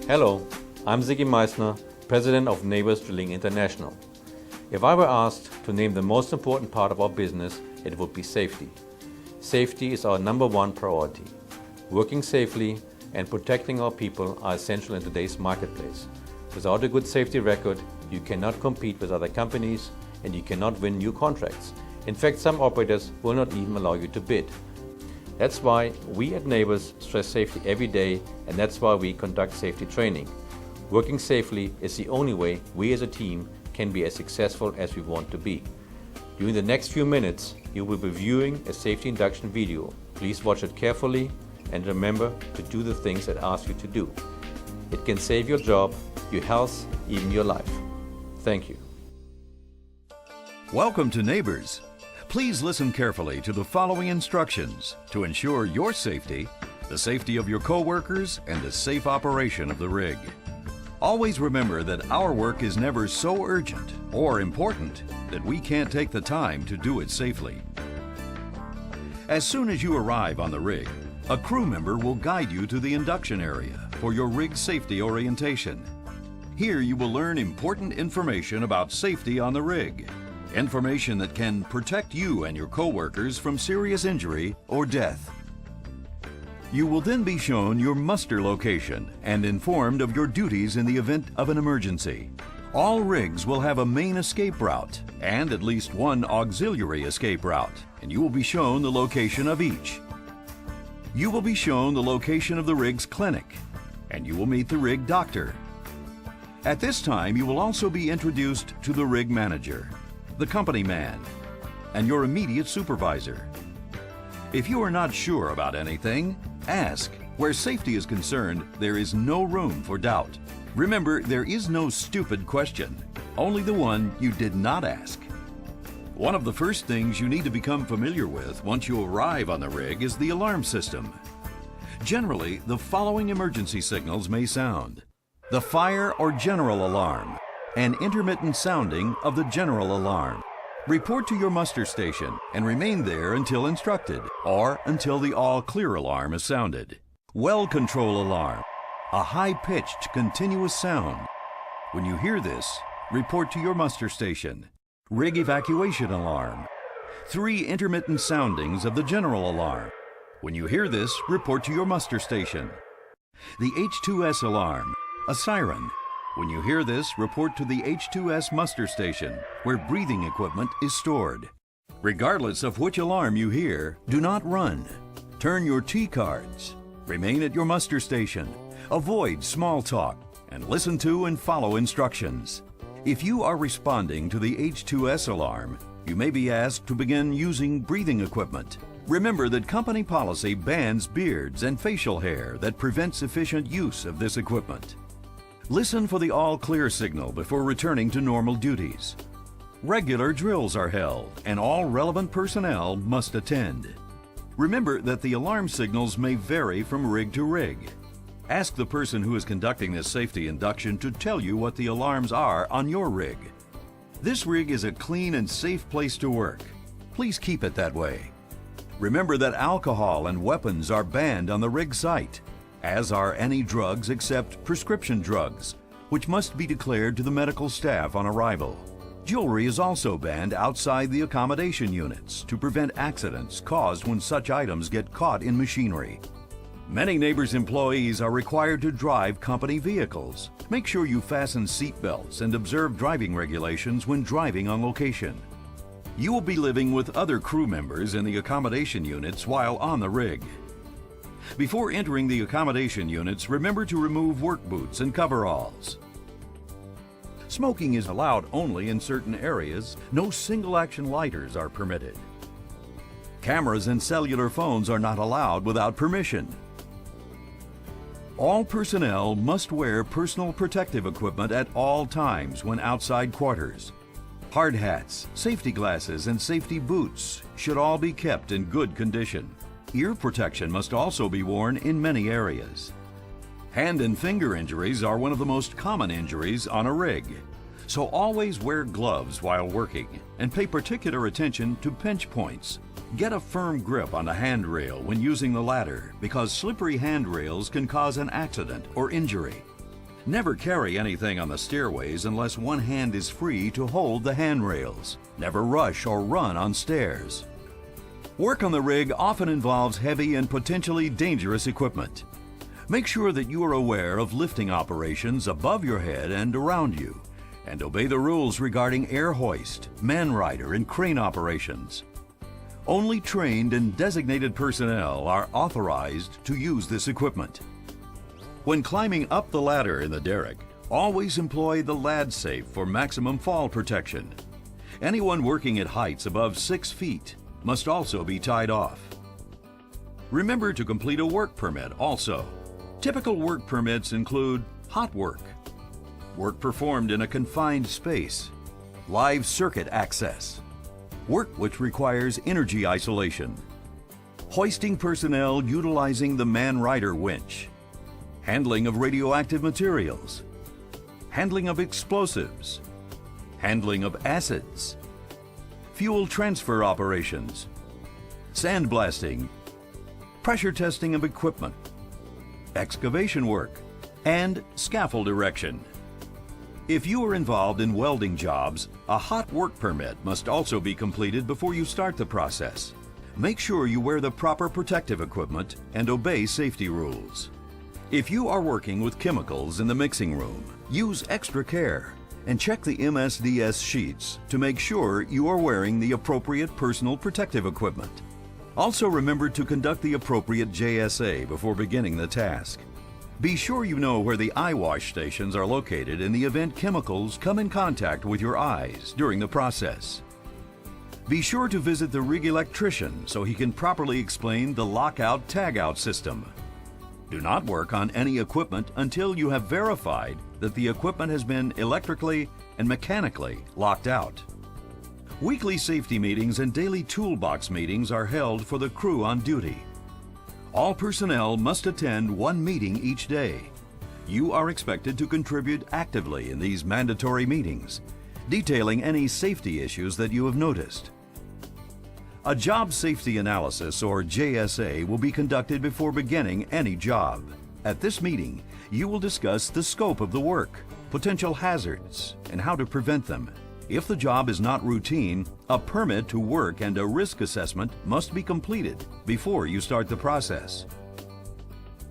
Hello, I'm Ziggy Meissner, President of Nabros Drilling International. If I were asked to name the most important part of our business, it would be safety. Safety is our number one priority. Working safely and protecting our people are essential in today's marketplace. Without a good safety record, you cannot compete with other companies and you cannot win new contracts. In fact, some operators will not even allow you to bid. That's why we at Nabros stress safety every day, and that's why we conduct safety training. Working safely is the only way we as a team can be as successful as we want to be. During the next few minutes, you will be viewing a safety induction video. Please watch it carefully and remember to do the things it asks you to do. It can save your job, your health, even your life. Thank you. Welcome to Nabros. Please listen carefully to the following instructions to ensure your safety, the safety of your co-workers, and the safe operation of the rig. Always remember that our work is never so urgent or important that we can't take the time to do it safely. As soon as you arrive on the rig, a crew member will guide you to the induction area for your rig safety orientation. Here you will learn important information about safety on the rig. Information that can protect you and your co-workers from serious injury or death. You will then be shown your muster location and informed of your duties in the event of an emergency. All rigs will have a main escape route and at least one auxiliary escape route, and you will be shown the location of each. You will be shown the location of the rig's clinic, and you will meet the rig doctor. At this time, you will also be introduced to the rig manager, the company man, and your immediate supervisor. If you are not sure about anything, ask. Where safety is concerned, there is no room for doubt. Remember, there is no stupid question, only the one you did not ask. One of the first things you need to become familiar with once you arrive on the rig is the alarm system. Generally, the following emergency signals may sound: the fire or general alarm, and intermittent sounding of the general alarm. Report to your muster station and remain there until instructed or until the all clear alarm is sounded. Well control alarm, a high-pitched continuous sound. When you hear this, report to your muster station. Rig evacuation alarm, 3 intermittent soundings of the general alarm. When you hear this, report to your muster station. The H2S alarm, a siren. When you hear this, report to the H2S muster station, where breathing equipment is stored. Regardless of which alarm you hear, do not run. Turn your T cards. Remain at your muster station. Avoid small talk and listen to and follow instructions. If you are responding to the H2S alarm, you may be asked to begin using breathing equipment. Remember that company policy bans beards and facial hair that prevents efficient use of this equipment. Listen for the all-clear signal before returning to normal duties. Regular drills are held, and all relevant personnel must attend. Remember that the alarm signals may vary from rig to rig. Ask the person who is conducting this safety induction to tell you what the alarms are on your rig. This rig is a clean and safe place to work. Please keep it that way. Remember that alcohol and weapons are banned on the rig site, as are any drugs except prescription drugs, which must be declared to the medical staff on arrival. Jewelry is also banned outside the accommodation units to prevent accidents caused when such items get caught in machinery. Many Nabros employees are required to drive company vehicles. Make sure you fasten seat belts and observe driving regulations when driving on location. You will be living with other crew members in the accommodation units while on the rig. Before entering the accommodation units, remember to remove work boots and coveralls. Smoking is allowed only in certain areas. No single-action lighters are permitted. Cameras and cellular phones are not allowed without permission. All personnel must wear personal protective equipment at all times when outside quarters. Hard hats, safety glasses, and safety boots should all be kept in good condition. Ear protection must also be worn in many areas. Hand and finger injuries are one of the most common injuries on a rig, so always wear gloves while working and pay particular attention to pinch points. Get a firm grip on the handrail when using the ladder because slippery handrails can cause an accident or injury. Never carry anything on the stairways unless one hand is free to hold the handrails. Never rush or run on stairs. Work on the rig often involves heavy and potentially dangerous equipment. Make sure that you are aware of lifting operations above your head and around you, and obey the rules regarding air hoist, man rider, and crane operations. Only trained and designated personnel are authorized to use this equipment. When climbing up the ladder in the derrick, always employ the lad safe for maximum fall protection. Anyone working at heights above 6 feet must also be tied off. Remember to complete a work permit also. Typical work permits include hot work, work performed in a confined space, live circuit access, work which requires energy isolation, hoisting personnel utilizing the man rider winch, handling of radioactive materials, handling of explosives, handling of acids, fuel transfer operations, sandblasting, pressure testing of equipment, excavation work, and scaffold erection. If you are involved in welding jobs, a hot work permit must also be completed before you start the process. Make sure you wear the proper protective equipment and obey safety rules. If you are working with chemicals in the mixing room, use extra care and check the MSDS sheets to make sure you are wearing the appropriate personal protective equipment. Also remember to conduct the appropriate JSA before beginning the task. Be sure you know where the eye wash stations are located in the event chemicals come in contact with your eyes during the process. Be sure to visit the rig electrician so he can properly explain the lockout-tagout system. Do not work on any equipment until you have verified that the equipment has been electrically and mechanically locked out. Weekly safety meetings and daily toolbox meetings are held for the crew on duty. All personnel must attend one meeting each day. You are expected to contribute actively in these mandatory meetings, detailing any safety issues that you have noticed. A job safety analysis, or JSA, will be conducted before beginning any job. At this meeting, you will discuss the scope of the work, potential hazards, and how to prevent them. If the job is not routine, a permit to work and a risk assessment must be completed before you start the process.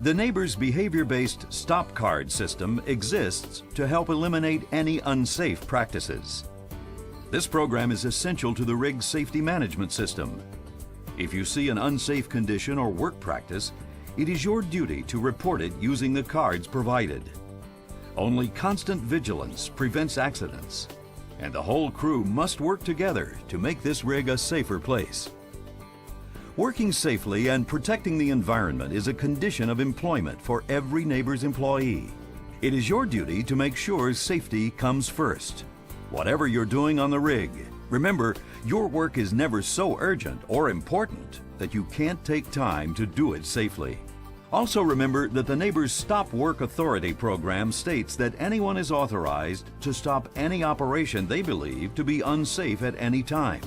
The Neighbors behavior-based stop card system exists to help eliminate any unsafe practices. This program is essential to the rig safety management system. If you see an unsafe condition or work practice, it is your duty to report it using the cards provided. Only constant vigilance prevents accidents, and the whole crew must work together to make this rig a safer place. Working safely and protecting the environment is a condition of employment for every Neighbors employee. It is your duty to make sure safety comes first. Whatever you're doing on the rig, remember, your work is never so urgent or important that you can't take time to do it safely. Also remember that the Neighbors Stop Work Authority program states that anyone is authorized to stop any operation they believe to be unsafe at any time.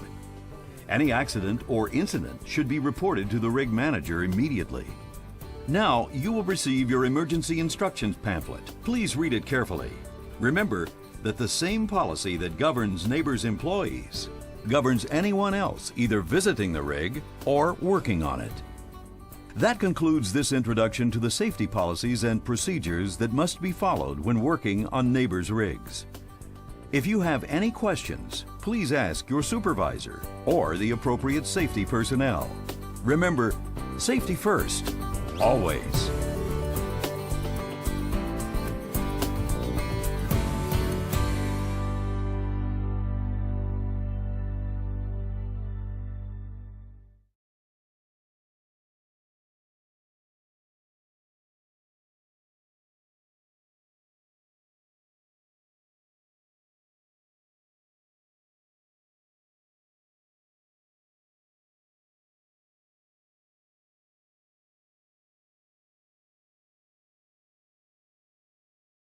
Any accident or incident should be reported to the rig manager immediately. Now you will receive your emergency instructions pamphlet. Please read it carefully. Remember that the same policy that governs Neighbors employees governs anyone else either visiting the rig or working on it. That concludes this introduction to the safety policies and procedures that must be followed when working on Neighbors rigs. If you have any questions, please ask your supervisor or the appropriate safety personnel. Remember, safety first, always.